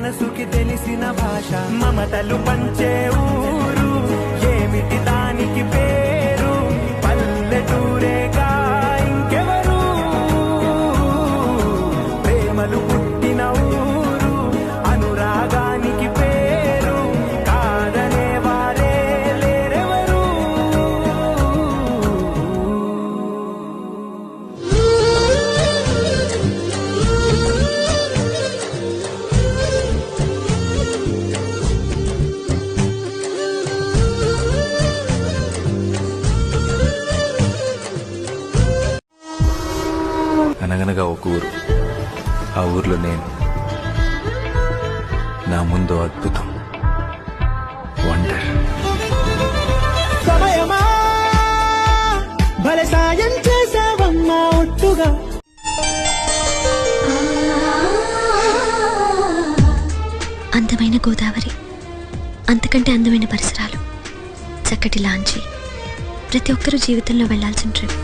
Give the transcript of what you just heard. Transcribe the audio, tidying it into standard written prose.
మనసుకి తెలిసిన భాష మమతలు పంచే ఊరు ఏమిటి దానికి పేరు పల్లెటూరేగా ఇంకెవరు ప్రేమలు పుట్టిన ఊరు అనురాగానికి పేరు కాదనే వారే లేరెవరు అనగనగా ఒక ఊరు, ఆ ఊర్లో నేను, నా ముందు అద్భుతం, వండర్. సమయమా భలే సాయం చేసావమ్మా ఒట్టుగా అందమైన గోదావరి, అంతకంటే అందమైన పరిసరాలు, చక్కటి లాంచి, ప్రతి ఒక్కరూ జీవితంలో వెళ్లాల్సిన ట్రిప్.